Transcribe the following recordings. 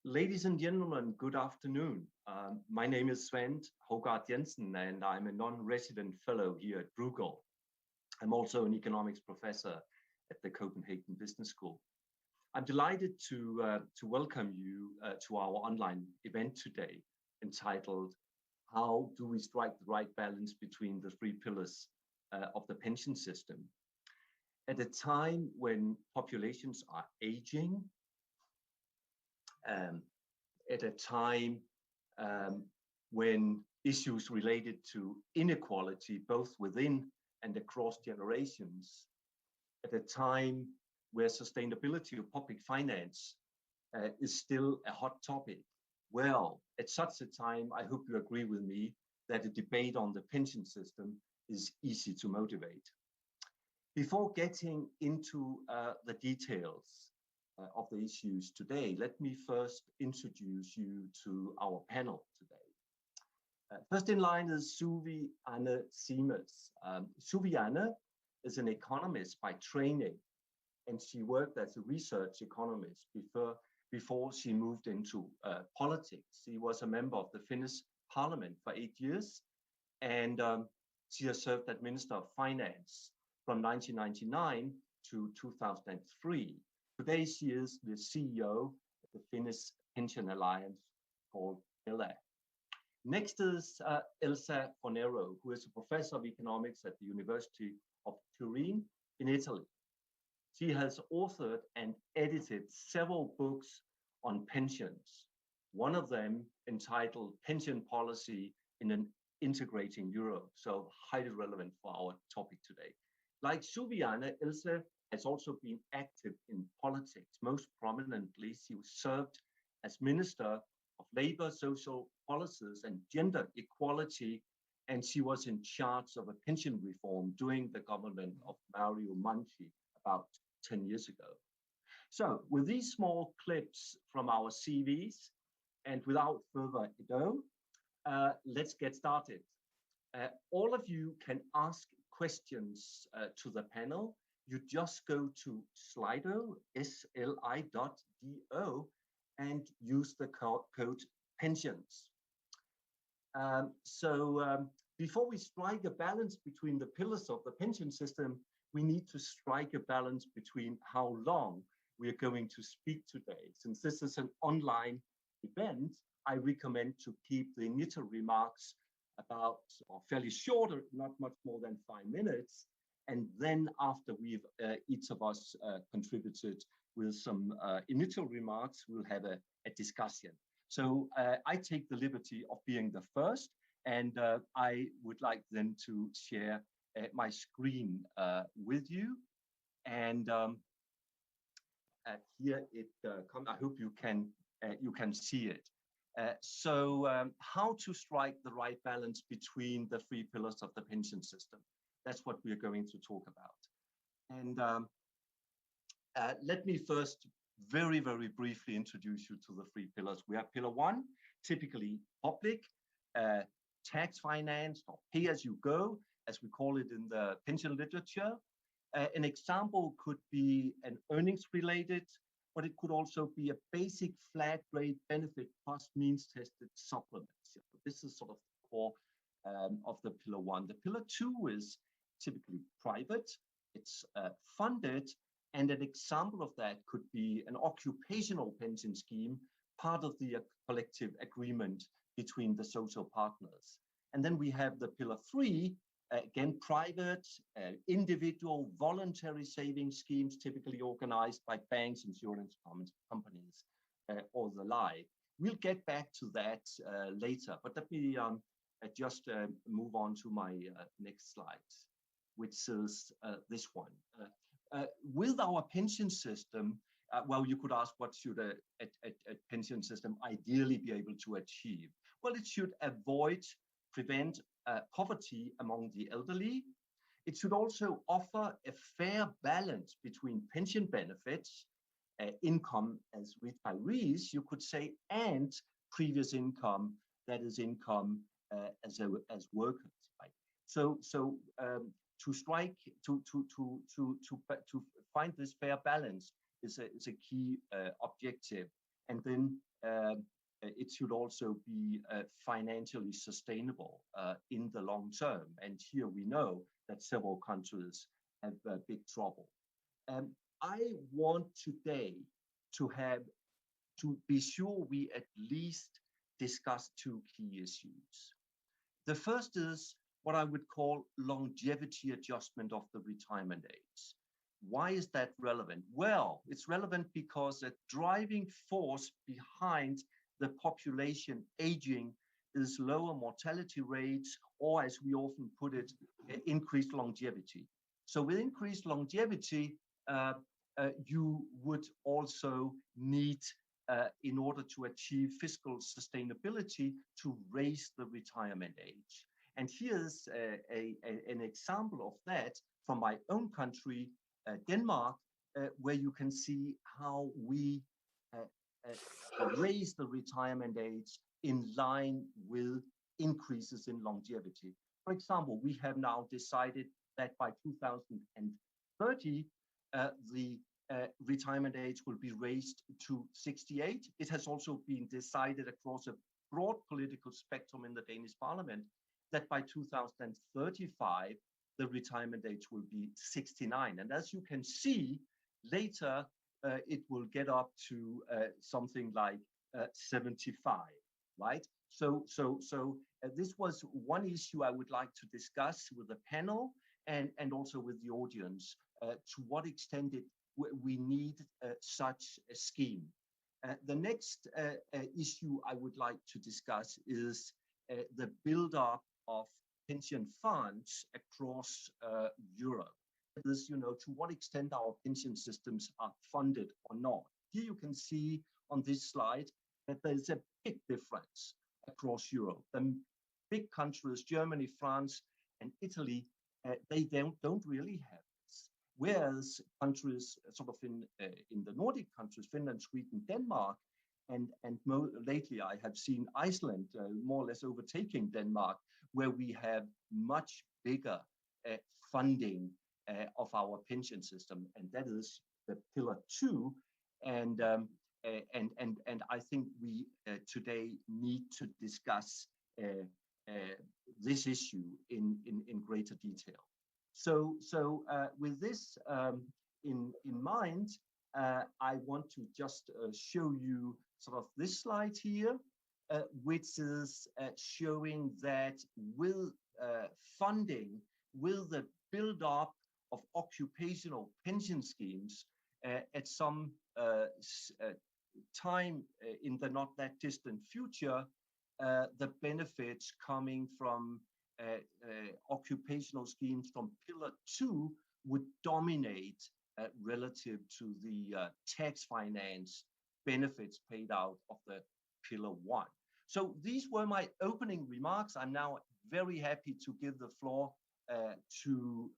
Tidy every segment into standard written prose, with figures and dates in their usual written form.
Ladies and gentlemen, good afternoon. My name is Svend Hogard Jensen, and I'm a non-resident fellow here at Bruegel. I'm also an economics professor at the Copenhagen Business School. I'm delighted to welcome you to our online event today, entitled "How Do we Strike the Right Balance Between the Three Pillars of the Pension System?" At a time when populations are aging, at a time when issues related to inequality, both within and across generations, at a time where sustainability of public finance is still a hot topic. Well, at such a time, I hope you agree with me that a debate on the pension system is easy to motivate. Before getting into the details of the issues today, let me first introduce you to our panel today. First in line is Suvi-Anne. Suvi-Anne is an economist by training, and she worked as a research economist before she moved into politics. She was a member of the Finnish parliament for 8 years, and she has served as Minister of Finance from 1999 to 2003. Today, she is the CEO of the Finnish Pension Alliance called ELA. Next is Elsa Fornero, who is a professor of economics at the University of Turin in Italy. She has authored and edited several books on pensions, one of them entitled Pension Policy in an Integrating Europe, so highly relevant for our topic today. Like Suvi-Anne, Elsa has also been active in politics. Most prominently, she served as Minister of Labour, Social Policies and Gender Equality, and she was in charge of a pension reform during the government of Mario Monti about 10 years ago. So with these small clips from our CVs, and without further ado, let's get started. All of you can ask questions to the panel. You just go to Slido, sli.do, and use the code pensions. Before we strike a balance between the pillars of the pension system, we need to strike a balance between how long we are going to speak today. Since this is an online event, I recommend to keep the initial remarks about or fairly short, not much more than 5 minutes. And then after we've each of us contributed with some initial remarks, we'll have a discussion. So I take the liberty of being the first, and I would like then to share my screen with you. And here it comes. I hope you can see it. How to strike the right balance between the three pillars of the pension system? That's what we're going to talk about. And let me first very, very briefly introduce you to the three pillars. We have pillar one, typically public, tax financed or pay as you go, as we call it in the pension literature. An example could be an earnings related, but it could also be a basic flat rate benefit plus means tested supplement. So this is sort of the core of the pillar one. The pillar two is typically private, it's funded, and an example of that could be an occupational pension scheme, part of the collective agreement between the social partners. And then we have the pillar three, again, private, individual, voluntary savings schemes, typically organized by banks, insurance companies, or the like. We'll get back to that later, but let me just move on to my next slide, which is this one. With our pension system, well, you could ask, what should a pension system ideally be able to achieve? Well, it should prevent poverty among the elderly. It should also offer a fair balance between pension benefits, income as retirees, you could say, and previous income, that is income as workers, right? So to find this fair balance is a key objective. and then it should also be financially sustainable in the long term. And here we know that several countries have big trouble. I want today to be sure we at least discuss two key issues. The first is what I would call longevity adjustment of the retirement age. Why is that relevant? Well, it's relevant because a driving force behind the population aging is lower mortality rates, or as we often put it, increased longevity. So with increased longevity, you would also need, in order to achieve fiscal sustainability, to raise the retirement age. And here's an example of that from my own country, Denmark, where you can see how we raise the retirement age in line with increases in longevity. For example, we have now decided that by 2030, the retirement age will be raised to 68. It has also been decided across a broad political spectrum in the Danish parliament that by 2035, the retirement age will be 69. And as you can see, later, it will get up to something like 75, right? So this was one issue I would like to discuss with the panel and also with the audience, to what extent we need such a scheme. The next issue I would like to discuss is the build-up of pension funds across Europe. That is, to what extent our pension systems are funded or not. Here you can see on this slide that there's a big difference across Europe. The big countries, Germany, France, and Italy, they don't really have this. Whereas countries sort of in the Nordic countries, Finland, Sweden, Denmark, and lately I have seen Iceland more or less overtaking Denmark, where we have much bigger funding of our pension system, and that is the Pillar 2. And I think we today need to discuss this issue in greater detail. So with this in mind, I want to just show you sort of this slide here, which is showing that with funding, with the build-up of occupational pension schemes at some time in the not that distant future, the benefits coming from occupational schemes from Pillar 2 would dominate relative to the tax finance benefits paid out of the Pillar 1. So these were my opening remarks. I'm now very happy to give the floor to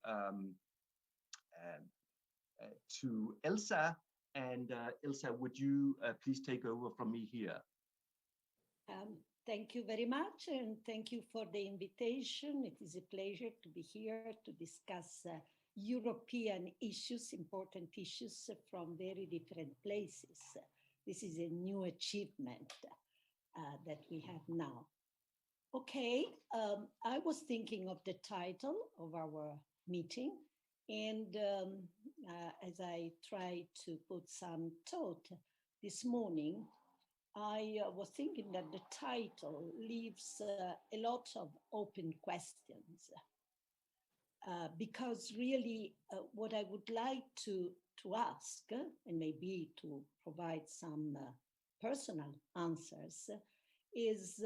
Elsa. And Elsa, would you please take over from me here? Thank you very much, and thank you for the invitation. It is a pleasure to be here to discuss European issues, important issues from very different places. This is a new achievement that we have now. Okay, I was thinking of the title of our meeting, and as I tried to put some thought this morning, I was thinking that the title leaves a lot of open questions, because really what I would like to ask, and maybe to provide some personal answers, is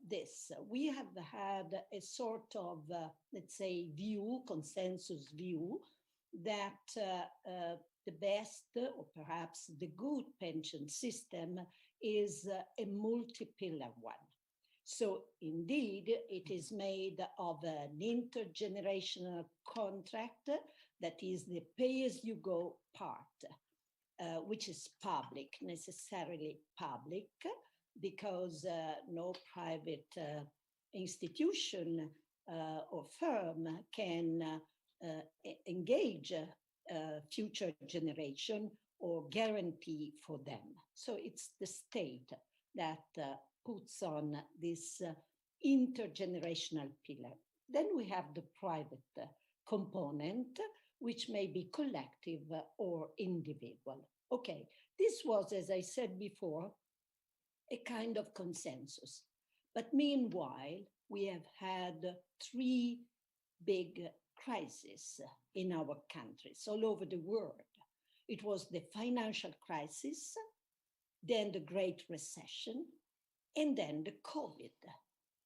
this. We have had a sort of, let's say, consensus view, that the best, or perhaps the good pension system is a multipillar one. So indeed, it is made of an intergenerational contract that is the pay-as-you-go part, which is public, necessarily public, because no private institution or firm can engage future generation or guarantee for them. So it's the state that puts on this intergenerational pillar. Then we have the private component, which may be collective or individual. Okay, this was, as I said before, a kind of consensus. But meanwhile, we have had three big crises in our countries all over the world. It was the financial crisis, then the Great Recession, and then the COVID.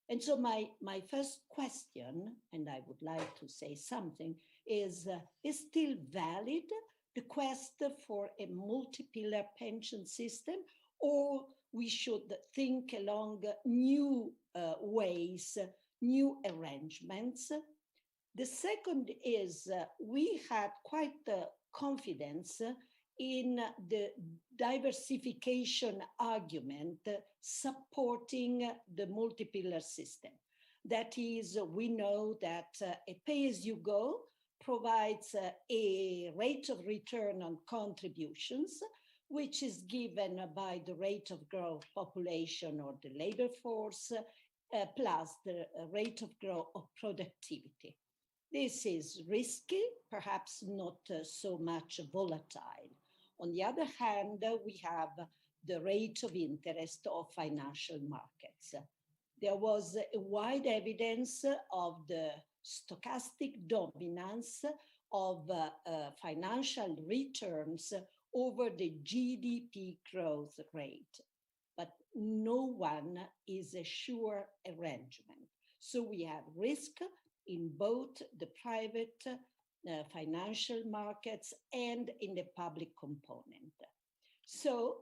And so my first question, and I would like to say something, is still valid the quest for a multipillar pension system, or we should think along new ways, new arrangements? The second is we had quite confidence in the diversification argument supporting the multipillar system. That is, we know that a pay-as-you-go provides a rate of return on contributions, which is given by the rate of growth population or the labor force, plus the rate of growth of productivity. This is risky, perhaps not so much volatile. On the other hand, we have the rate of interest of financial markets. There was a wide evidence of the stochastic dominance of financial returns over the GDP growth rate, but no one is a sure arrangement. So we have risk in both the private financial markets and in the public component. So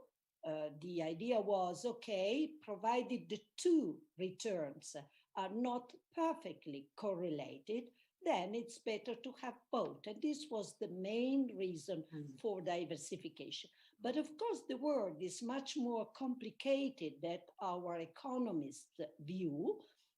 the idea was, okay, provided the two returns are not perfectly correlated, then it's better to have both. And this was the main reason for diversification. But of course, the world is much more complicated than our economists view.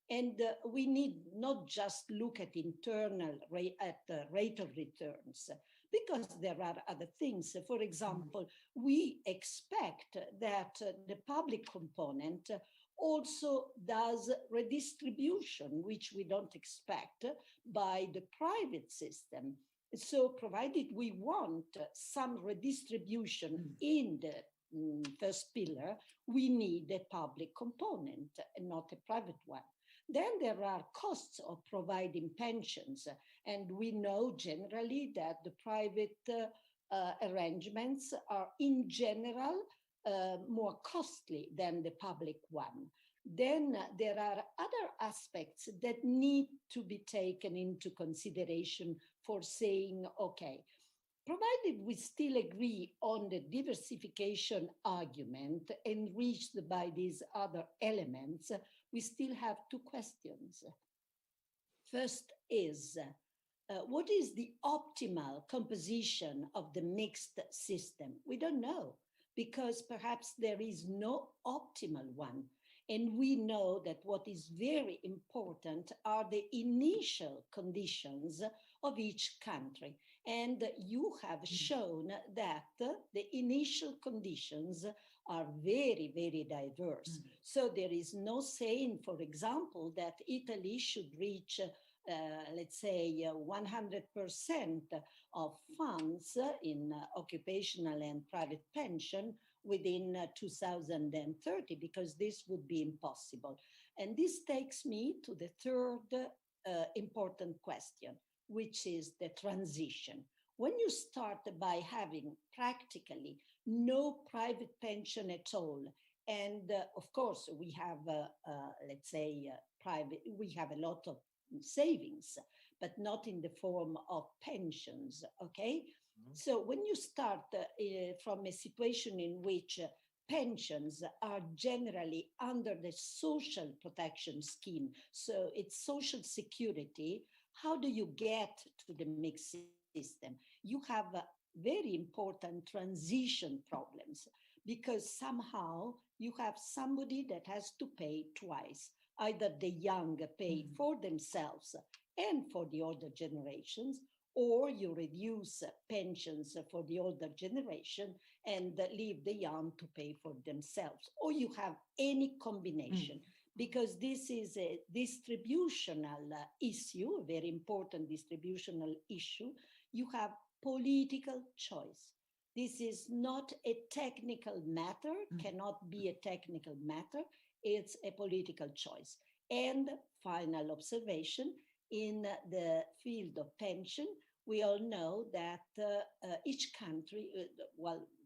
And we need not just look at internal at the rate of returns, because there are other things. For example, we expect that the public component also does redistribution, which we don't expect by the private system. So provided we want some redistribution in the first pillar, we need a public component and not a private one. Then there are costs of providing pensions, and we know generally that the private arrangements are in general more costly than the public one. Then there are other aspects that need to be taken into consideration for saying, okay, provided we still agree on the diversification argument enriched by these other elements, we still have two questions. First is, what is the optimal composition of the mixed system? We don't know, because perhaps there is no optimal one. And we know that what is very important are the initial conditions of each country. And you have shown that the initial conditions are very, very diverse. So there is no saying, for example, that Italy should reach, let's say, 100% of funds in occupational and private pension within 2030, because this would be impossible. And this takes me to the third important question, which is the transition. When you start by having practically no private pension at all, and of course we have, let's say, we have a lot of savings, but not in the form of pensions, okay? So when you start from a situation in which pensions are generally under the social protection scheme, so it's social security, how do you get to the mixed system? You have very important transition problems, because somehow you have somebody that has to pay twice. Either the young pay for themselves and for the older generations, or you reduce pensions for the older generation and leave the young to pay for themselves, or you have any combination, because this is a distributional issue, a very important distributional issue. You have political choice. This is not a technical matter, cannot be a technical matter. It's a political choice. And final observation, in the field of pension, we all know that each country,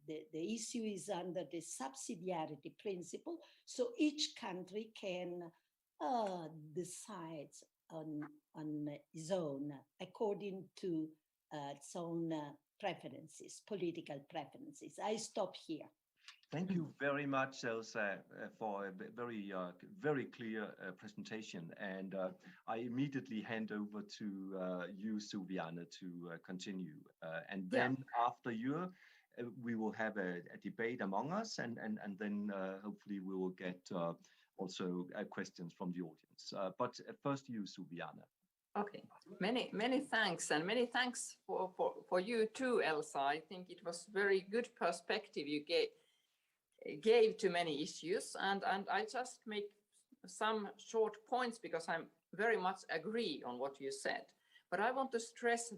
the issue is under the subsidiarity principle, so each country can decide on its own according to its own preferences, political preferences. I stop here. Thank you very much, Elsa, for a very clear presentation. And I immediately hand over to you, Suvi-Anne, to continue. And then after you, we will have a debate among us, and then hopefully we will get also questions from the audience. But first you, Suvi-Anne. Okay, many thanks, and many thanks for you too, Elsa. I think it was very good perspective you gave to many issues, and I just make some short points because I'm very much agree on what you said. But I want to stress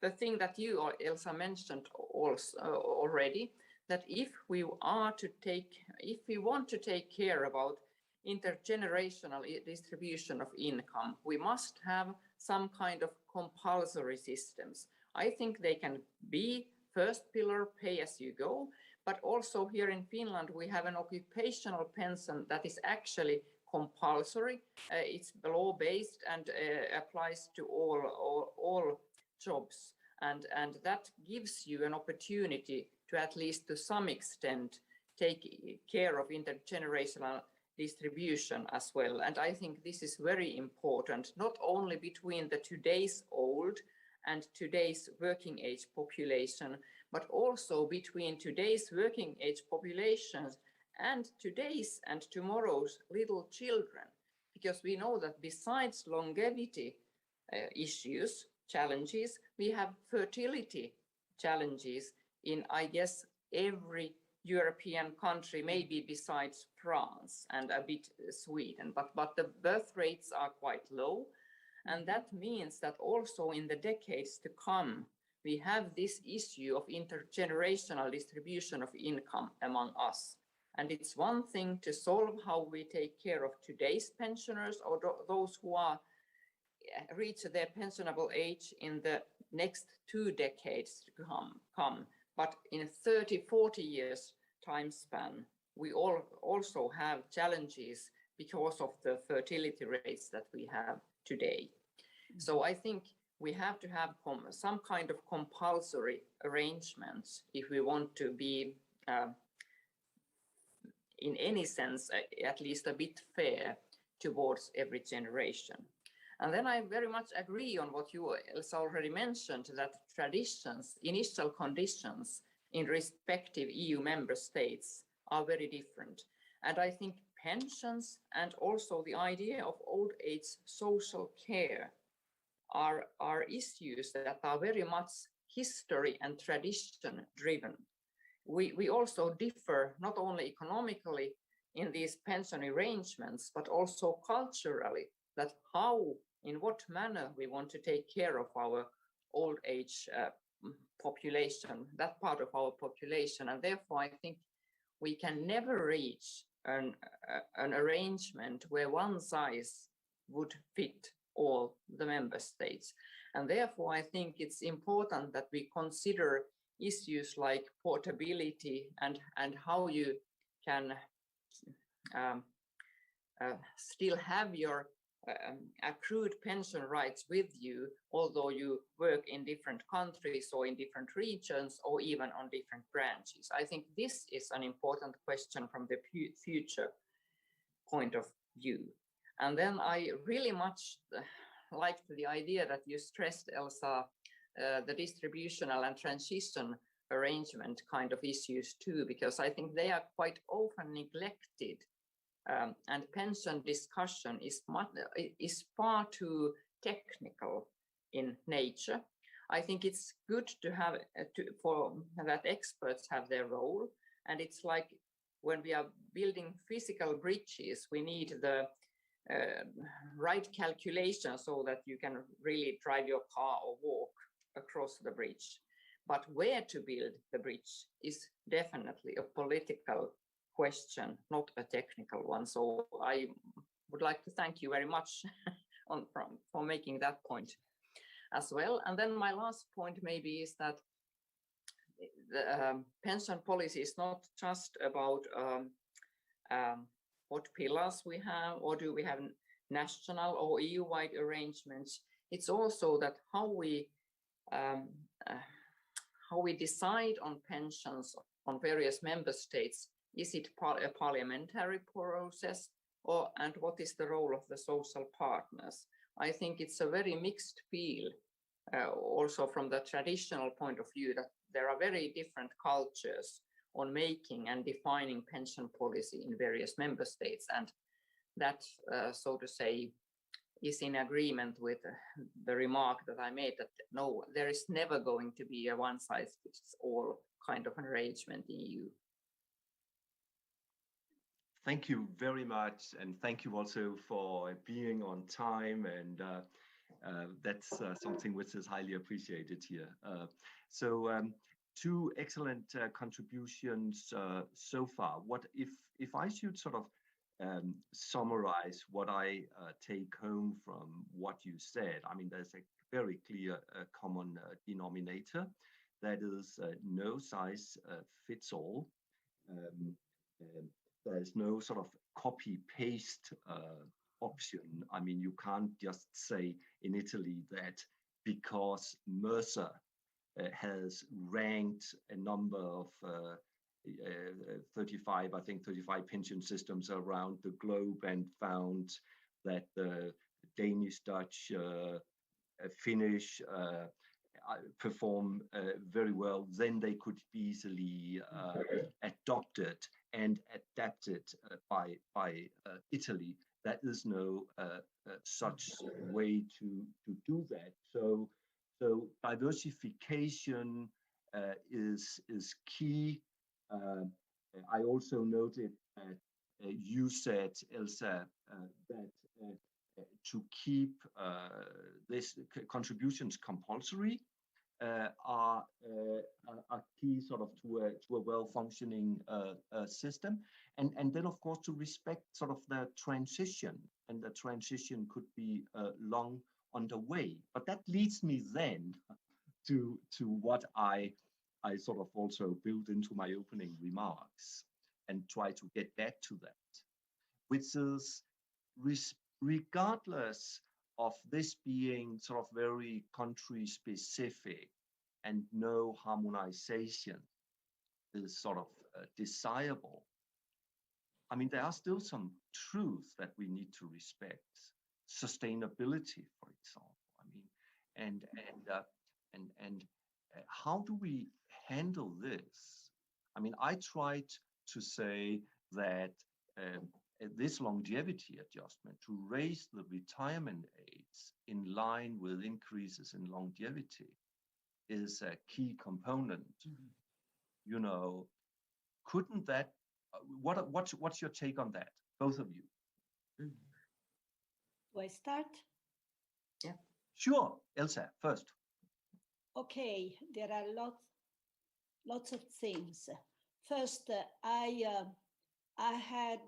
the thing that you or Elsa mentioned also already, that if we want to take care about intergenerational distribution of income, we must have some kind of compulsory systems. I think they can be first pillar, pay as you go, but also here in Finland, we have an occupational pension that is actually compulsory. It's law-based and applies to all jobs. And that gives you an opportunity to, at least to some extent, take care of intergenerational distribution as well. And I think this is very important, not only between the today's old and today's working age population, but also between today's working age populations and today's and tomorrow's little children. Because we know that besides longevity issues, challenges, we have fertility challenges in, I guess, every European country, maybe besides France and a bit Sweden, but the birth rates are quite low. And that means that also in the decades to come, we have this issue of intergenerational distribution of income among us. And it's one thing to solve how we take care of today's pensioners or those who are reach their pensionable age in the next 2 decades to come. But in 30, 40 years time span, we also have challenges because of the fertility rates that we have today. So I think we have to have some kind of compulsory arrangements if we want to be, in any sense, at least a bit fair towards every generation. And then I very much agree on what you, Elsa, already mentioned, that traditions, initial conditions in respective EU member states are very different. And I think pensions and also the idea of old age social care are issues that are very much history and tradition driven. We also differ not only economically in these pension arrangements, but also culturally, that how, in what manner we want to take care of our old age population, that part of our population. And therefore, I think we can never reach an arrangement where one size would fit all the member states. And therefore, I think it's important that we consider issues like portability and how you can still have your accrued pension rights with you, although you work in different countries or in different regions or even on different branches. I think this is an important question from the future point of view. And then I really much liked the idea that you stressed, Elsa, the distributional and transition arrangement kind of issues too, because I think they are quite often neglected. And pension discussion is far too technical in nature. I think it's good to have for that experts have their role, and it's like when we are building physical bridges, we need the right calculation so that you can really drive your car or walk across the bridge. But where to build the bridge is definitely a political question, not a technical one. So I would like to thank you very much for making that point as well. And then my last point maybe is that the pension policy is not just about what pillars we have, or do we have national or EU-wide arrangements. It's also that how we decide on pensions on various member states. Is it a parliamentary process, and what is the role of the social partners? I think it's a very mixed field, also from the traditional point of view, that there are very different cultures on making and defining pension policy in various member states, and that, so to say, is in agreement with the remark that I made that no, there is never going to be a one-size-fits-all kind of arrangement in EU. Thank you very much, and thank you also for being on time, and that's something which is highly appreciated here. Two excellent contributions so far. What if I should sort of summarize what I take home from what you said? I mean, there's a very clear common denominator, that is no size fits all. There's no sort of copy-paste option. I mean, you can't just say in Italy that because Mercer has ranked a number of 35 pension systems around the globe and found that the Danish, Dutch, Finnish perform very well, then they could be easily adopted and adapted by Italy. There is no such way to do that. So diversification is key. I also noted that you said, Elsa, that to keep this contributions compulsory are key sort of to a well-functioning system, and then of course to respect sort of the transition, and the transition could be long underway. But that leads me then to what I sort of also built into my opening remarks and try to get back to that, which is regardless of this being sort of very country specific and no harmonization is sort of desirable. I mean, there are still some truths that we need to respect. Sustainability, for example. I mean, and how do we handle this? I mean, I tried to say that this longevity adjustment, to raise the retirement age in line with increases in longevity, is a key component. Mm-hmm. You know, couldn't that? What's your take on that, both of you? Mm-hmm. Do I start? Yeah. Sure, Elsa, first. Okay, there are lots of things. First, I had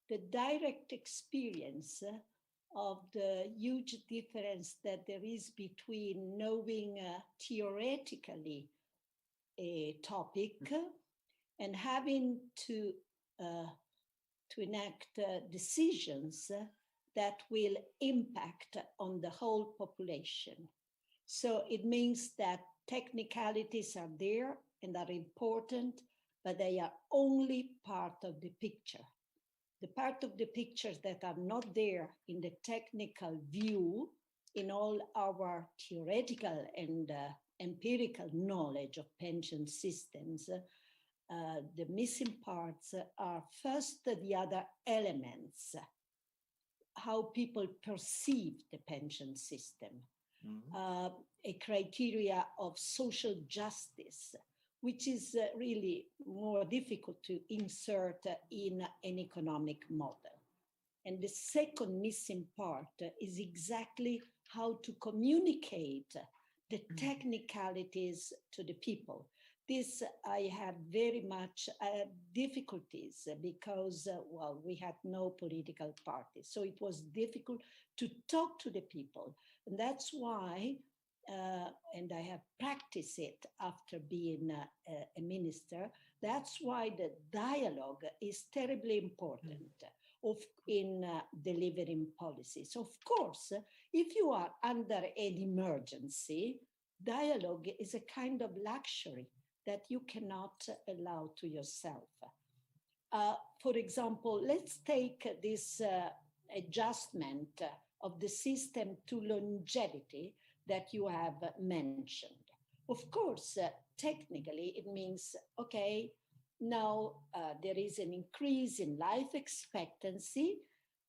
the direct experience of the huge difference that there is between knowing theoretically a topic and having to enact decisions that will impact on the whole population. So it means that technicalities are there and are important, but they are only part of the picture. The part of the pictures that are not there in the technical view, in all our theoretical and empirical knowledge of pension systems, the missing parts are first the other elements, how people perceive the pension system. a criteria of social justice, which is really more difficult to insert in an economic model. And the second missing part is exactly how to communicate the technicalities to the people. This I had very much difficulties because, well, we had no political party. So it was difficult to talk to the people. And that's why, and I have practiced it after being a minister, that's why the dialogue is terribly important in delivering policies. Of course, if you are under an emergency, dialogue is a kind of luxury that you cannot allow to yourself. For example, let's take this adjustment of the system to longevity that you have mentioned. Of course, technically, it means, okay, now there is an increase in life expectancy,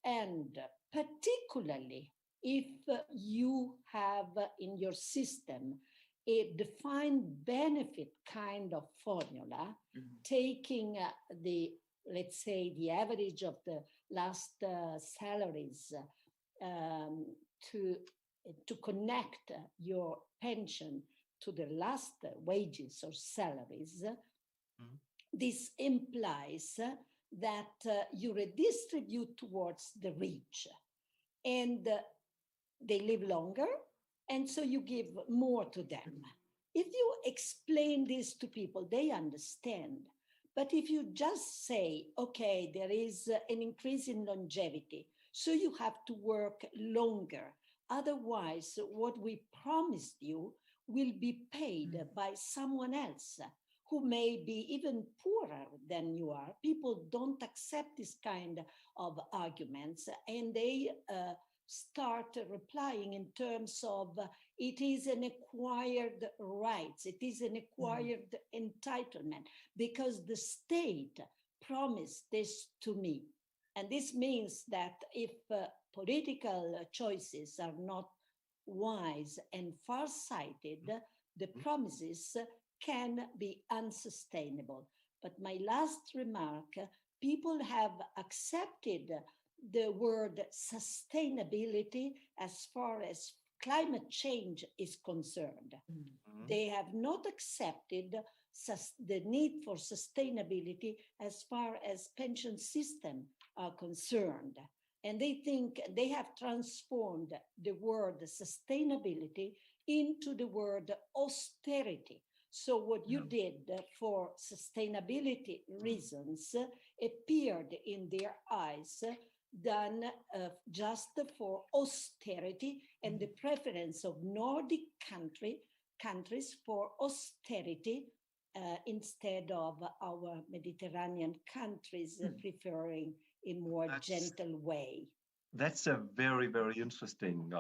and particularly if you have in your system a defined benefit kind of formula, taking let's say, the average of the last salaries to connect your pension to the last wages or salaries, this implies that you redistribute towards the rich, and they live longer, and so you give more to them. If you explain this to people, they understand. But if you just say, okay, there is an increase in longevity, so you have to work longer. Otherwise, what we promised you will be paid by someone else who may be even poorer than you are. People don't accept this kind of arguments, and they start replying in terms of it is an acquired rights, it is an acquired entitlement, because the state promised this to me. And this means that if political choices are not wise and far-sighted, the promises can be unsustainable. But my last remark, people have accepted the word sustainability as far as climate change is concerned. They have not accepted the need for sustainability as far as pension systems are concerned. And they think they have transformed the word sustainability into the word austerity. So what you did for sustainability reasons appeared in their eyes done just for austerity and the preference of Nordic countries for austerity instead of our Mediterranean countries preferring a more gentle way. That's a very, very interesting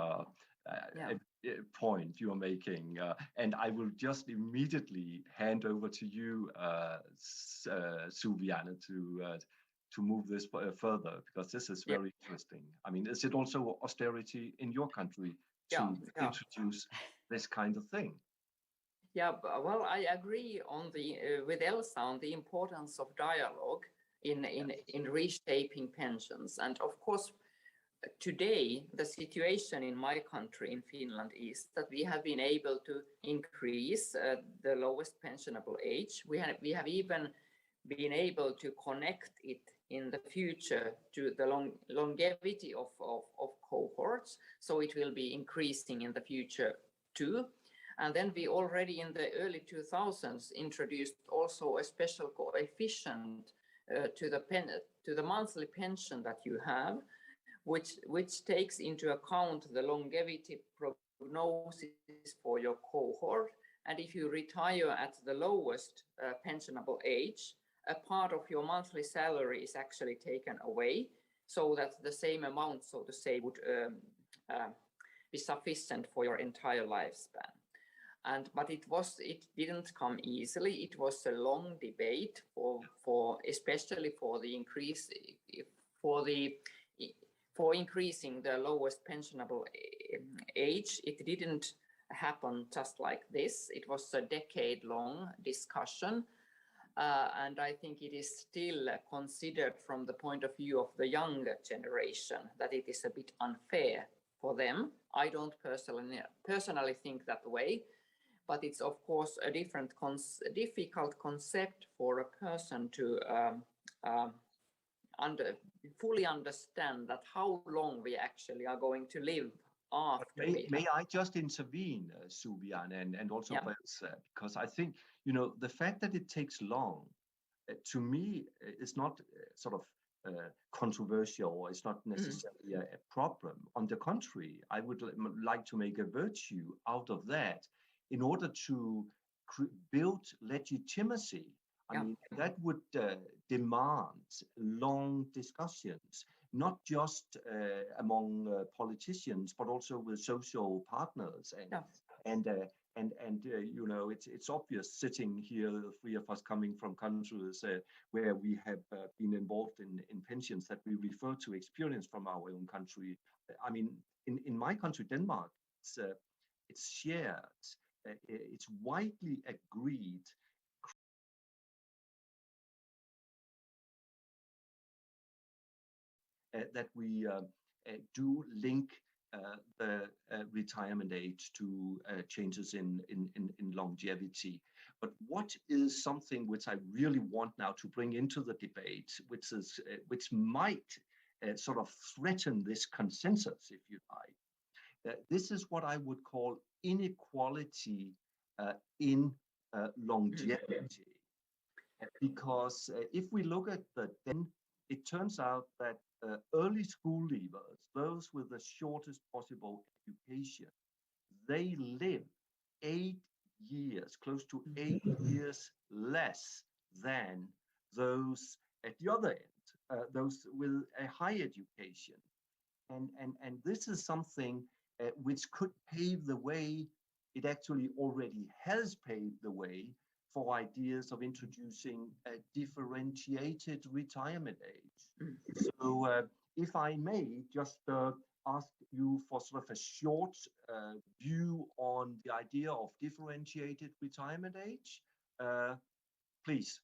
point you're making. And I will just immediately hand over to you, Suvi-Anne, to move this further, because this is very interesting. I mean, is it also austerity in your country to introduce this kind of thing? Yeah, well, I agree on with Elsa on the importance of dialogue in reshaping pensions. And of course, today, the situation in my country, in Finland, is that we have been able to increase the lowest pensionable age. We have even been able to connect it in the future to the longevity of cohorts. So it will be increasing in the future too. And then we already in the early 2000s introduced also a special coefficient to the monthly pension that you have, which takes into account the longevity prognosis for your cohort. And if you retire at the lowest pensionable age, a part of your monthly salary is actually taken away, so that the same amount, so to say, would be sufficient for your entire lifespan. But it didn't come easily. It was a long debate for especially for the increase for increasing the lowest pensionable age. It didn't happen just like this. It was a decade-long discussion. And I think it is still considered from the point of view of the younger generation that it is a bit unfair for them. I don't personally think that way, but it's of course a difficult concept for a person to fully understand that how long we actually are going to live after. May I just intervene, Suvi-Anne, and also because I think, you know, the fact that it takes long, to me, is not sort of controversial, or it's not necessarily a problem. On the contrary, I would like to make a virtue out of that in order to build legitimacy. I mean, that would demand long discussions, not just among politicians, but also with social partners. And you know, it's obvious sitting here, the three of us coming from countries where we have been involved in pensions, that we refer to experience from our own country. I mean, in my country, Denmark, it's shared, it's widely agreed that we do link the retirement age to changes in longevity. But what is something which I really want now to bring into the debate, which might sort of threaten this consensus, if you like. This is what I would call inequality in longevity. Because if we look at then it turns out that early school leavers, those with the shortest possible education, they live 8 years, close to 8 years less than those at the other end, those with a high education. And this is something which could pave the way, it actually already has paved the way for ideas of introducing a differentiated retirement age. So if I may just ask you for sort of a short view on the idea of differentiated retirement age, please.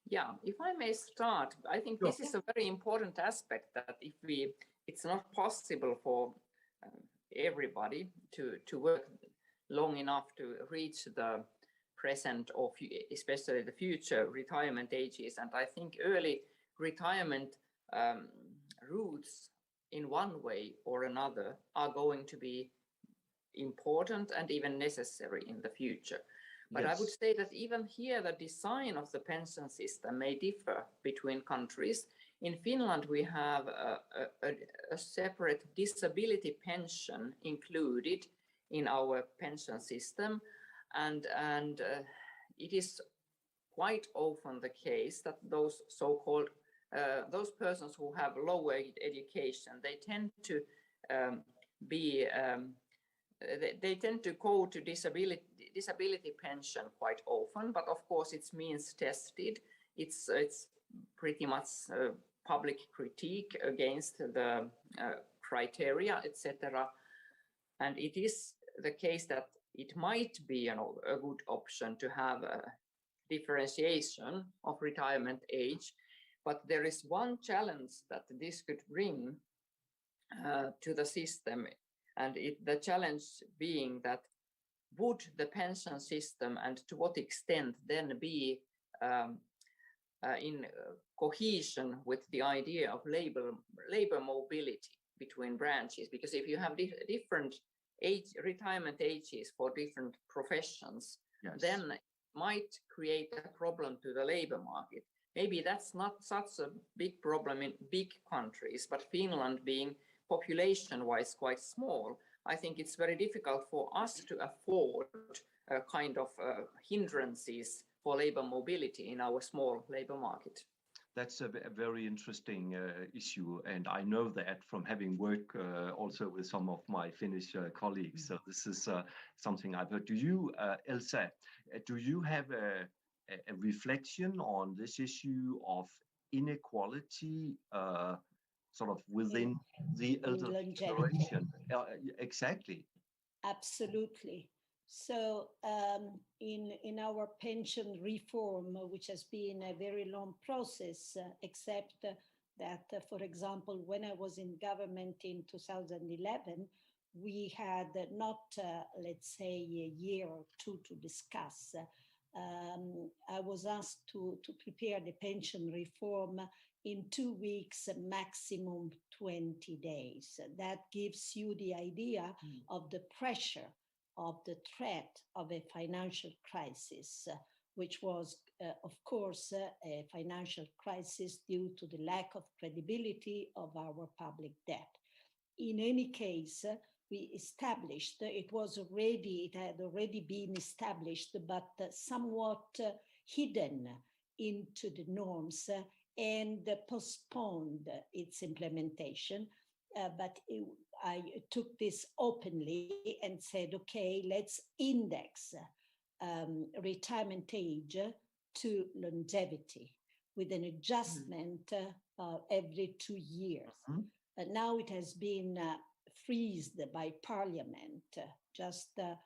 Yeah, if I may start, I think this is a very important aspect, that it's not possible for everybody to work long enough to reach the present or especially the future retirement ages. And I think early retirement routes in one way or another are going to be important and even necessary in the future. But I would say that even here the design of the pension system may differ between countries. In Finland, we have a separate disability pension included in our pension system. And it is quite often the case that those so-called those persons who have lower education, they tend to they tend to go to disability pension quite often. But of course, it's means tested. It's pretty much public critique against the criteria, etc. And it is the case that it might be a good option to have a differentiation of retirement age, but there is one challenge that this could bring to the system, and the challenge being that would the pension system, and to what extent, then be in cohesion with the idea of labor mobility between branches? Because if you have different retirement ages for different professions, then it might create a problem to the labor market. Maybe that's not such a big problem in big countries, but Finland being population-wise quite small, I think it's very difficult for us to afford a kind of hindrances for labor mobility in our small labor market. That's a very interesting issue, and I know that from having worked also with some of my Finnish colleagues. So this is something I've heard. Do you, Elsa, do you have a reflection on this issue of inequality sort of within the elderly longevity. generation. Exactly. Absolutely. So in our pension reform, which has been a very long process, except that, for example, when I was in government in 2011, we had not, let's say, a year or two to discuss. I was asked to prepare the pension reform in 2 weeks, maximum 20 days. That gives you the idea of the pressure, of the threat of a financial crisis, which was, of course, a financial crisis due to the lack of credibility of our public debt. In any case, we established, it had already been established, but somewhat hidden into the norms and postponed its implementation. But I took this openly and said, okay, let's index retirement age to longevity with an adjustment every 2 years. Now it has been freezed by Parliament just a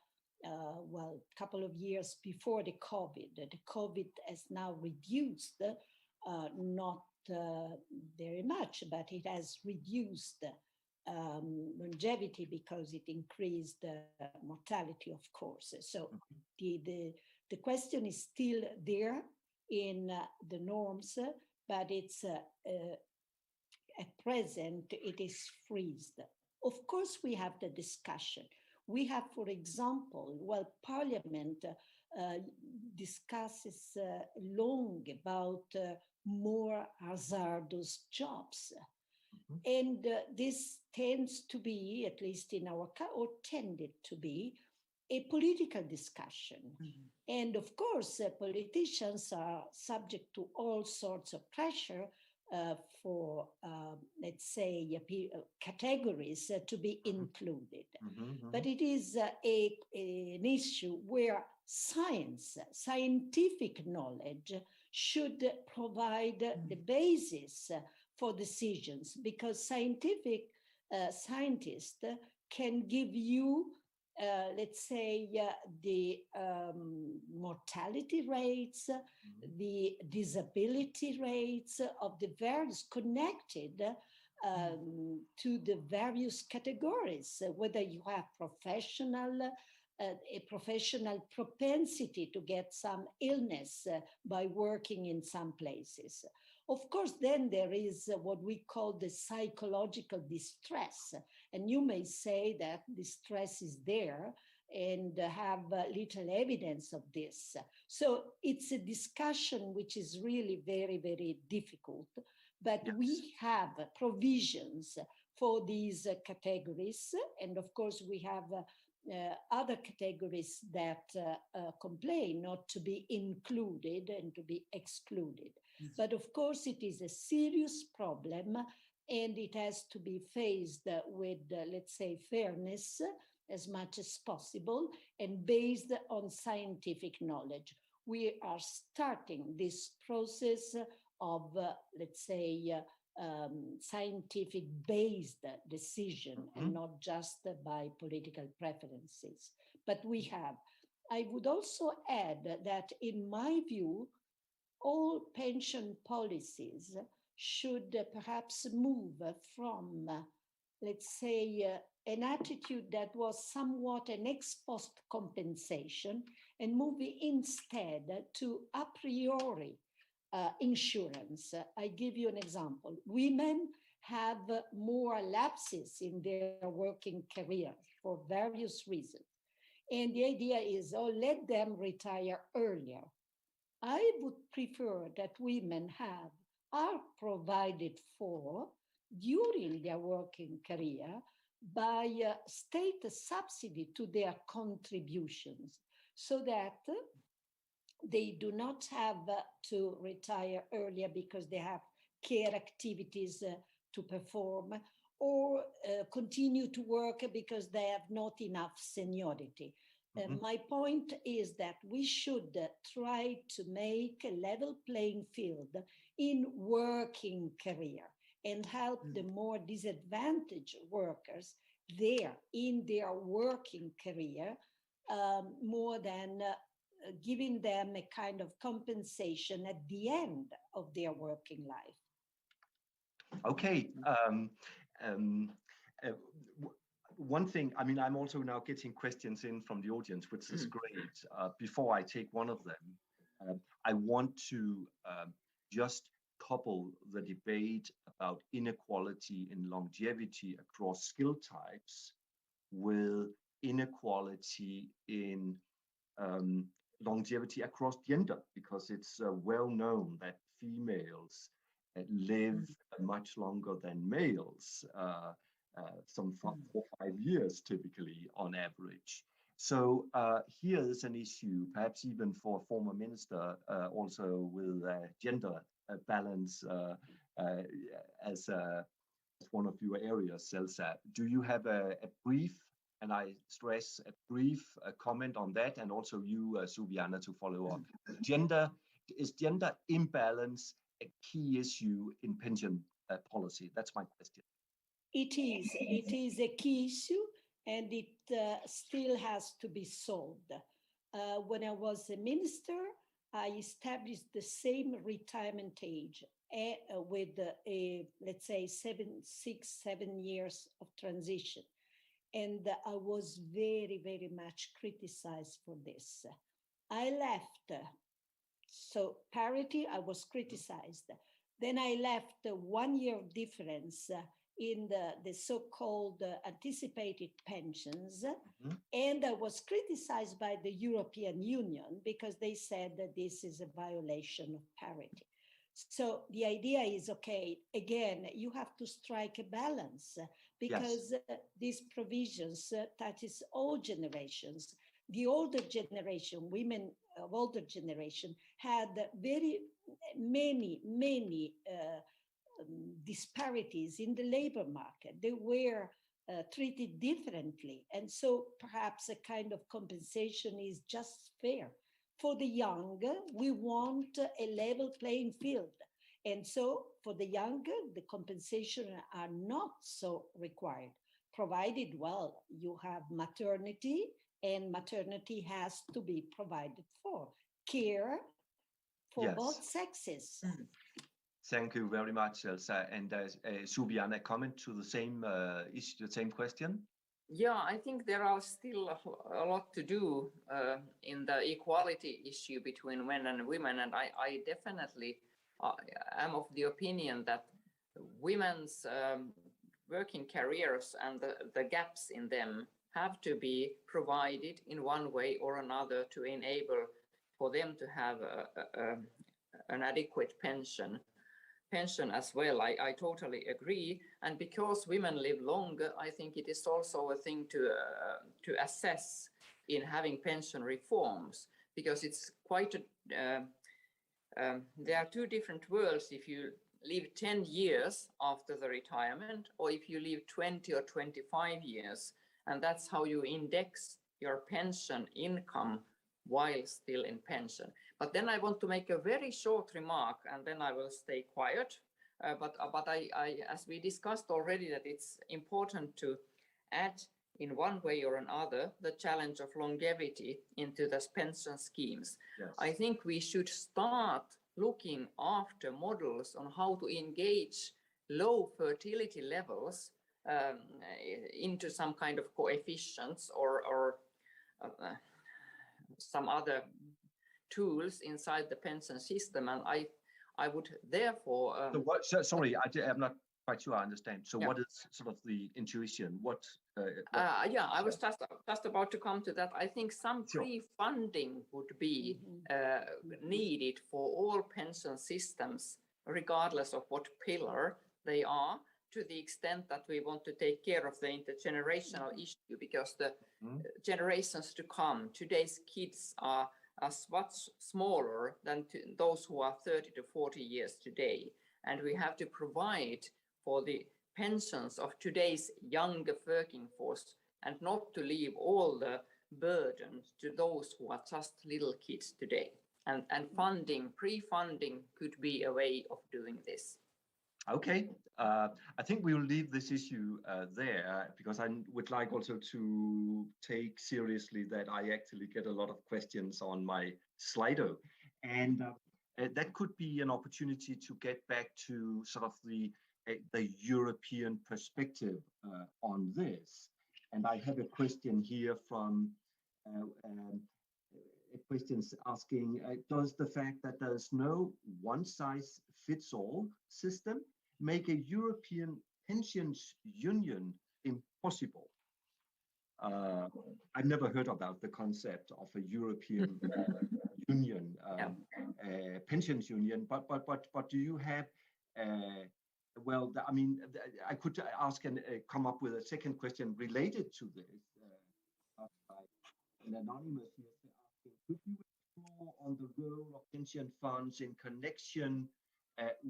couple of years before the COVID. The COVID has now reduced, not very much, but it has reduced longevity because it increased mortality, of course. So the question is still there in the norms, but it's at present it is freezed. Of course, we have the discussion. We have, for example, Parliament discusses long about more hazardous jobs. And this tends to be, at least in our or tended to be, a political discussion. And of course, politicians are subject to all sorts of pressure for, let's say, categories to be included. But it is an issue where scientific knowledge should provide the basis for decisions, because scientists can give you, let's say, the mortality rates, the disability rates of the various connected to the various categories, whether you have a professional propensity to get some illness by working in some places. Of course, then there is what we call the psychological distress. And you may say that distress is there and have little evidence of this. So it's a discussion which is really very, very difficult. But we have provisions for these categories. And of course, we have other categories that complain not to be included and to be excluded. But of course, it is a serious problem, and it has to be faced with, let's say, fairness as much as possible and based on scientific knowledge. We are starting this process of, let's say, scientific-based decision and not just by political preferences. But we have. I would also add that, in my view, all pension policies should perhaps move from, let's say, an attitude that was somewhat an ex post compensation and move instead to a priori insurance. I give you an example. Women have more lapses in their working career for various reasons. And the idea is, let them retire earlier. I would prefer that women are provided for during their working career by state subsidy to their contributions, so that they do not have to retire earlier because they have care activities to perform, or continue to work because they have not enough seniority. My point is that we should try to make a level playing field in working career and help the more disadvantaged workers there in their working career, more than giving them a kind of compensation at the end of their working life. Okay. One thing, I mean, I'm also now getting questions in from the audience, which is great. Before I take one of them, I want to just couple the debate about inequality in longevity across skill types with inequality in longevity across gender, because it's well known that females live much longer than males, some 4 or 5 years typically on average. So here is an issue, perhaps even for a former minister, also with gender balance as one of your areas, Elsa. Do you have a brief, and I stress a brief comment on that, and also you, Suvi-Anne, to follow up? Is gender imbalance a key issue in pension policy? That's my question. It is a key issue, and it still has to be solved. When I was a minister, I established the same retirement age with let's say 6-7 years of transition. And I was very, very much criticized for this. I left, so parity, I was criticized. Then I left 1 year difference in the so-called anticipated pensions. And I was criticized by the European Union because they said that this is a violation of parity. So the idea is, okay, again, you have to strike a balance because these provisions touches all generations. The older generation, women of older generation, had very many disparities in the labor market. They were treated differently. And so perhaps a kind of compensation is just fair. For the young, we want a level playing field. And so for the younger, the compensation are not so required, provided, well, you have maternity, and maternity has to be provided for. Care for both sexes. Thank you very much, Elsa. And Suvi-Anne, a comment to the same issue, the same question? Yeah, I think there are still a lot to do in the equality issue between men and women. And I definitely am of the opinion that women's working careers and the gaps in them have to be provided in one way or another to enable for them to have an adequate pension as well. I totally agree. And because women live longer, I think it is also a thing to assess in having pension reforms, because it's quite there are two different worlds if you live 10 years after the retirement or if you live 20 or 25 years. And that's how you index your pension income while still in pension. But then I want to make a very short remark, and then I will stay quiet. But I, as we discussed already, that it's important to add in one way or another the challenge of longevity into the pension schemes. Yes. I think we should start looking after models on how to engage low fertility levels into some kind of coefficients or some other tools inside the pension system. And I would therefore... sorry, I'm not quite sure I understand. So what is sort of the intuition? I was just about to come to that. I think some pre-funding would be needed for all pension systems, regardless of what pillar they are, to the extent that we want to take care of the intergenerational issue, because the generations to come, today's kids are much smaller than those who are 30 to 40 years today. And we have to provide for the pensions of today's younger working force and not to leave all the burden to those who are just little kids today. And funding, pre-funding could be a way of doing this. Okay, I think we will leave this issue there because I would like also to take seriously that I actually get a lot of questions on my Slido, and that could be an opportunity to get back to sort of the European perspective on this. And I have a question here from questions asking, does the fact that there's no one-size-fits-all system make a European pensions union impossible? I've never heard about the concept of a European union, pensions union, but do you have, well, I mean, I could ask and come up with a second question related to this. An anonymous here asking, could you explore on the role of pension funds in connection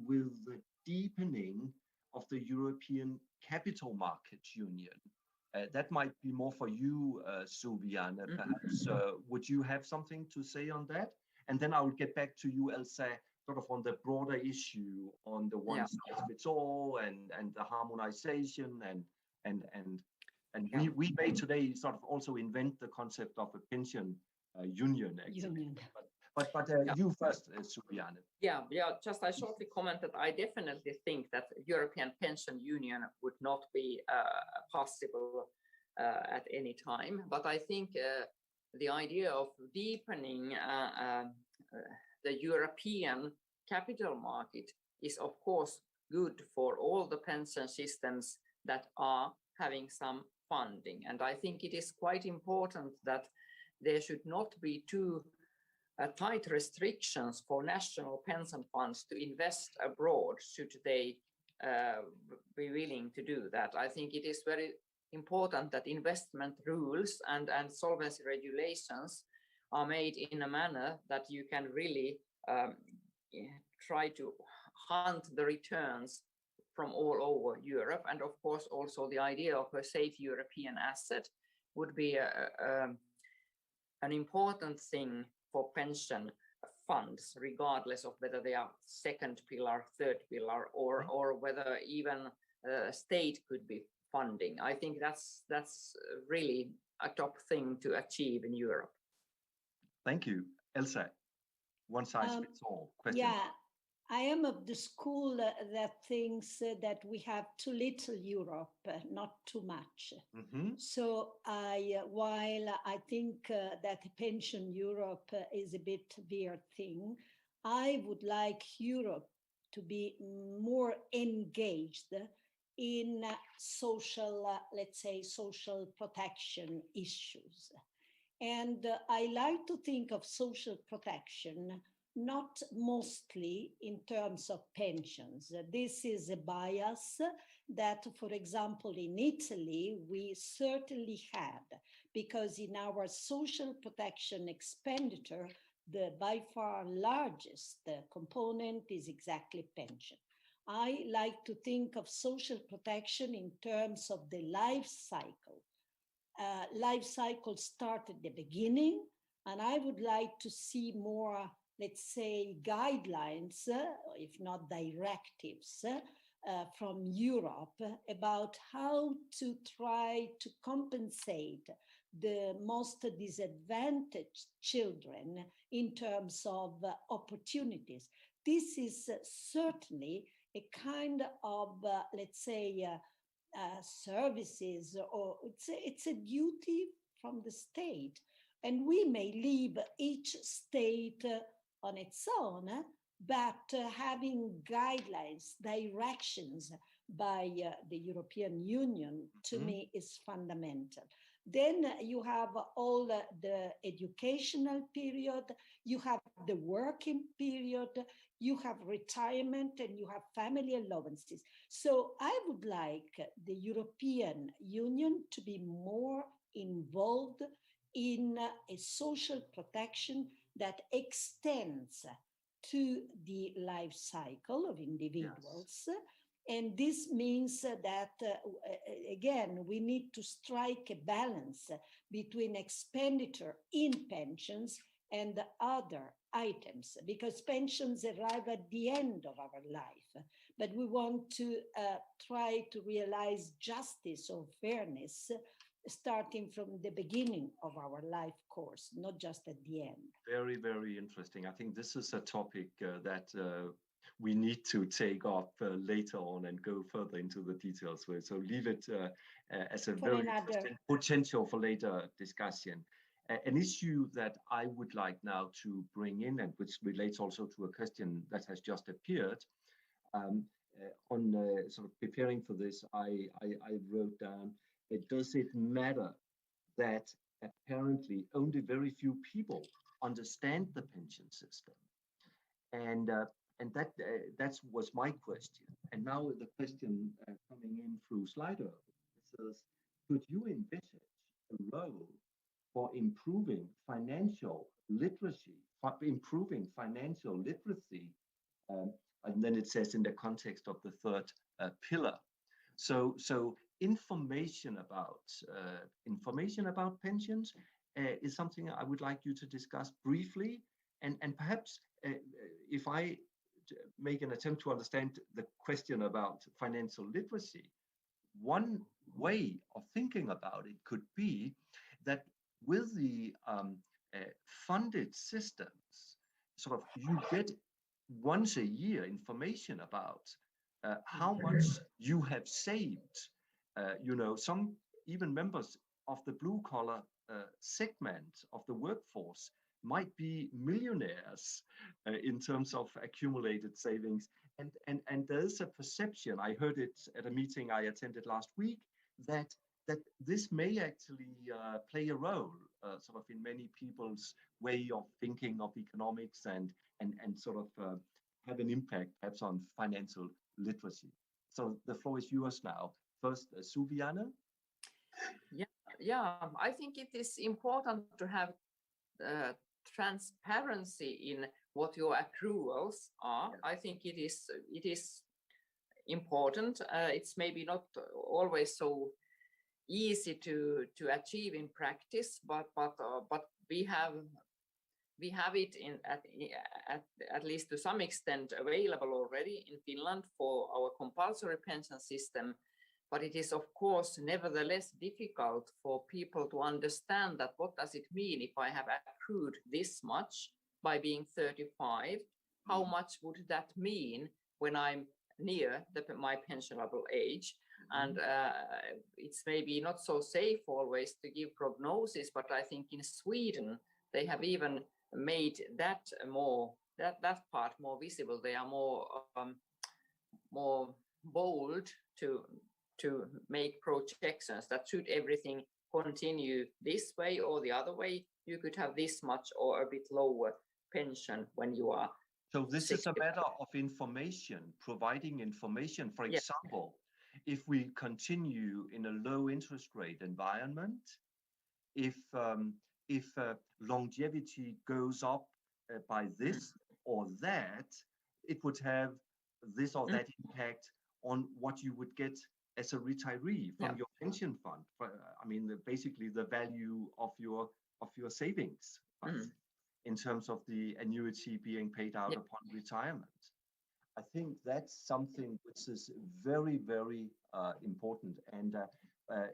with the deepening of the European Capital Markets Union? That might be more for you, Suvi-Anne, perhaps. Would you have something to say on that? And then I will get back to you, Elsa, sort of on the broader issue on the one size fits all and the harmonization and we may today sort of also invent the concept of a pension union. Actually. But you first, Suvi-Anne. Yeah. Just I shortly comment that I definitely think that European pension union would not be possible at any time. But I think the idea of deepening the European capital market is, of course, good for all the pension systems that are having some funding. And I think it is quite important that there should not be too tight restrictions for national pension funds to invest abroad should they be willing to do that. I think it is very important that investment rules and solvency regulations are made in a manner that you can really try to hunt the returns from all over Europe. And of course, also the idea of a safe European asset would be an important thing for pension funds, regardless of whether they are second pillar, third pillar, or whether even state could be funding. I think that's really a top thing to achieve in Europe. Thank you. Elsa, one size fits all question. Yeah, I am of the school that thinks that we have too little Europe, not too much. So while I think that pension Europe is a bit weird thing, I would like Europe to be more engaged in social, let's say, social protection issues. And I like to think of social protection not mostly in terms of pensions. This is a bias that, for example, in Italy, we certainly had, because in our social protection expenditure, the by far largest component is exactly pension. I like to think of social protection in terms of the life cycle. Life cycle start at the beginning, and I would like to see more, let's say, guidelines, if not directives, from Europe about how to try to compensate the most disadvantaged children in terms of opportunities. This is certainly a kind of, let's say, services, or it's a duty from the state. And we may leave each state on its own, but having guidelines, directions by the European Union, to me, is fundamental. Then you have all the educational period, you have the working period, you have retirement, and you have family allowances. So I would like the European Union to be more involved in a social protection that extends to the life cycle of individuals. Yes. And this means that, again, we need to strike a balance between expenditure in pensions and other items, because pensions arrive at the end of our life, but we want to try to realize justice or fairness starting from the beginning of our life course, not just at the end. Very, very interesting. I think this is a topic that we need to take up later on and go further into the details with. So leave it as a very interesting potential for later discussion. An issue that I would like now to bring in, and which relates also to a question that has just appeared, on sort of preparing for this, I wrote down, does it matter that apparently only very few people understand the pension system? And that was my question. And now the question coming in through Slido says, could you envisage a role for improving financial literacy, and then it says in the context of the third pillar. So information about pensions is something I would like you to discuss briefly, and perhaps if I make an attempt to understand the question about financial literacy, one way of thinking about it could be that with the funded systems, sort of you get once a year information about how much you have saved. Some even members of the blue collar segment of the workforce might be millionaires in terms of accumulated savings. And there's a perception, I heard it at a meeting I attended last week, that this may actually play a role sort of in many people's way of thinking of economics and sort of have an impact perhaps on financial literacy. So the floor is yours now. First, Suvi-Anne. Yeah, I think it is important to have transparency in what your accruals are. Yeah. I think it is important. It's maybe not always so easy to achieve in practice, but we have it at least to some extent available already in Finland for our compulsory pension system. But it is, of course, nevertheless difficult for people to understand that what does it mean if I have accrued this much by being 35? How much would that mean when I'm near my pensionable age? And it's maybe not so safe always to give prognosis, but I think in Sweden they have even made that part more visible. They are more bold to make projections that should everything continue this way or the other way, you could have this much or a bit lower pension when you are. So this 65. Is a matter of information, providing information. For example, if we continue in a low interest rate environment, if longevity goes up by this or that, it would have this or that impact on what you would get as a retiree from your pension fund. I mean, basically the value of your savings in terms of the annuity being paid out upon retirement. I think that's something which is very, very important. And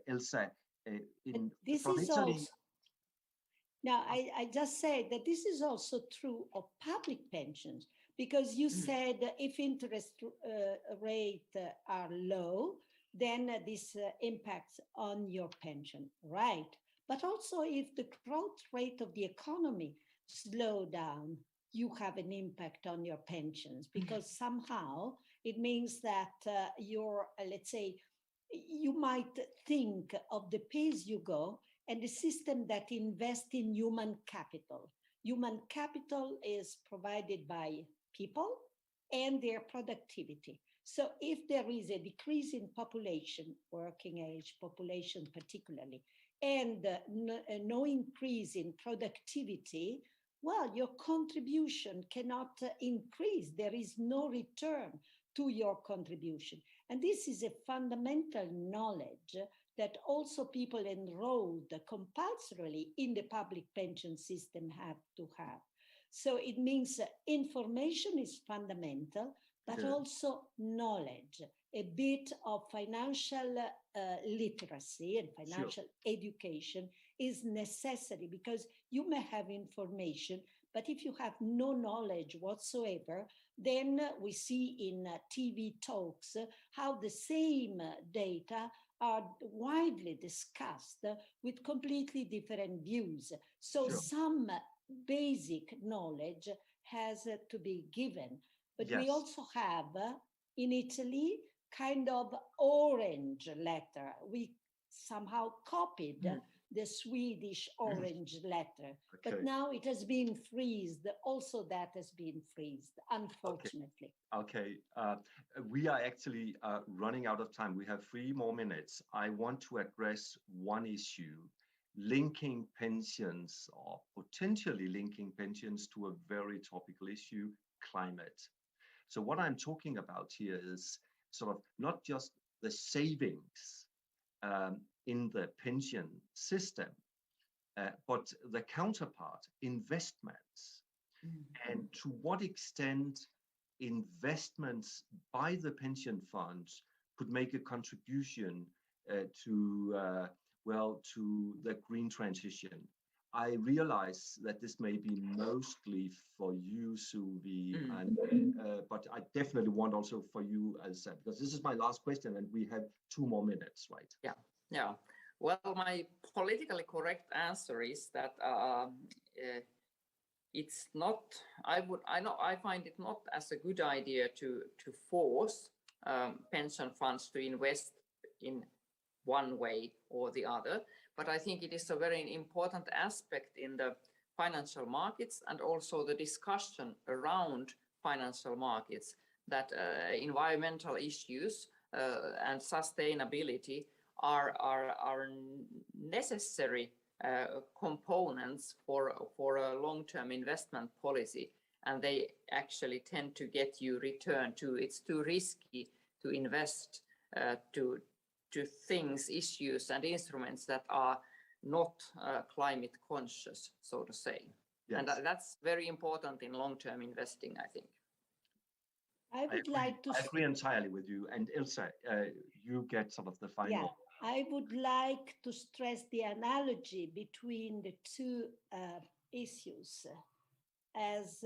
Elsa, this is Italy, also. Now, I just said that this is also true of public pensions, because you said if interest rates are low, then this impacts on your pension, right? But also if the growth rate of the economy slow down, you have an impact on your pensions, because somehow it means that let's say, you might think of the pace you go and the system that invests in human capital. Human capital is provided by people and their productivity. So if there is a decrease in population, working age population particularly, and no increase in productivity, well, your contribution cannot increase. There is no return to your contribution. And this is a fundamental knowledge that also people enrolled compulsorily in the public pension system have to have. So it means information is fundamental, but also knowledge, a bit of financial literacy and financial education is necessary, because you may have information, but if you have no knowledge whatsoever, then we see in TV talks how the same data are widely discussed with completely different views. So some basic knowledge has to be given. But we also have in Italy kind of orange letter. We somehow copied the Swedish orange letter, but now it has been freezed. Also that has been freezed, unfortunately. Okay, we are actually running out of time. We have 3 more minutes. I want to address one issue, linking pensions or potentially linking pensions to a very topical issue, climate. So what I'm talking about here is sort of not just the savings in the pension system, but the counterpart, investments. And to what extent investments by the pension funds could make a contribution to the green transition. I realize that this may be mostly for you, Suvi, but I definitely want also for you, Elsa, because this is my last question and we have 2 more minutes, right? Yeah. Well, my politically correct answer is that it's not. I find it not as a good idea to force pension funds to invest in one way or the other. But I think it is a very important aspect in the financial markets and also the discussion around financial markets that environmental issues and sustainability are necessary components for a long-term investment policy, and they actually tend to get you return to. It's too risky to invest to things, issues, and instruments that are not climate conscious, so to say. And that's very important in long-term investing, I think. I agree entirely with you. And Ilse, you get sort of the final. Yeah, I would like to stress the analogy between the 2 issues as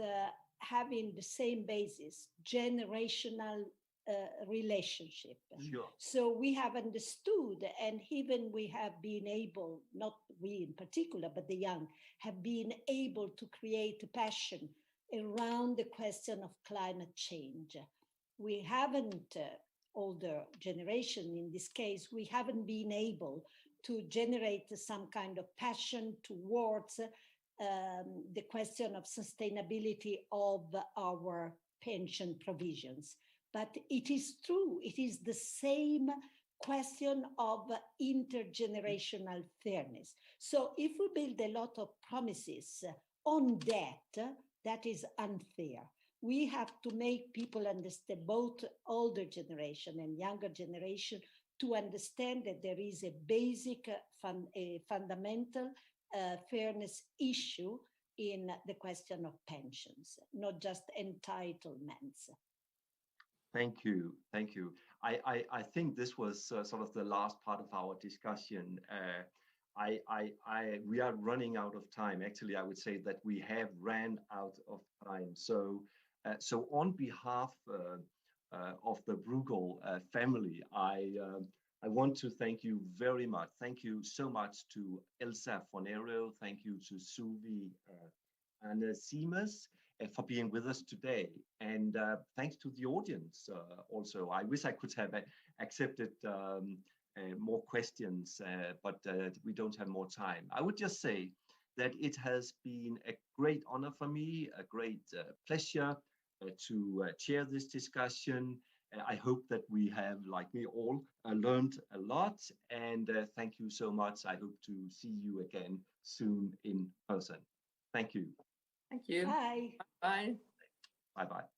having the same basis, generational relationship. So we have understood, and even we have been able, not we in particular, but the young, have been able to create a passion around the question of climate change. We haven't, older generation in this case, we haven't been able to generate some kind of passion towards the question of sustainability of our pension provisions. But it is true, it is the same question of intergenerational fairness. So if we build a lot of promises on debt, that is unfair. We have to make people understand, both older generation and younger generation, to understand that there is a basic, fundamental fairness issue in the question of pensions, not just entitlements. Thank you. I think this was sort of the last part of our discussion. We are running out of time. Actually, I would say that we have ran out of time. So on behalf of the Bruegel family, I want to thank you very much. Thank you so much to Elsa Fornero. Thank you to Suvi-Anne for being with us today. And thanks to the audience also. I wish I could have accepted more questions, but we don't have more time. I would just say that it has been a great honor for me, a great pleasure to chair this discussion. I hope that we have, like me all, learned a lot. And thank you so much. I hope to see you again soon in person. Thank you. Thank you. Bye. Bye. Bye-bye.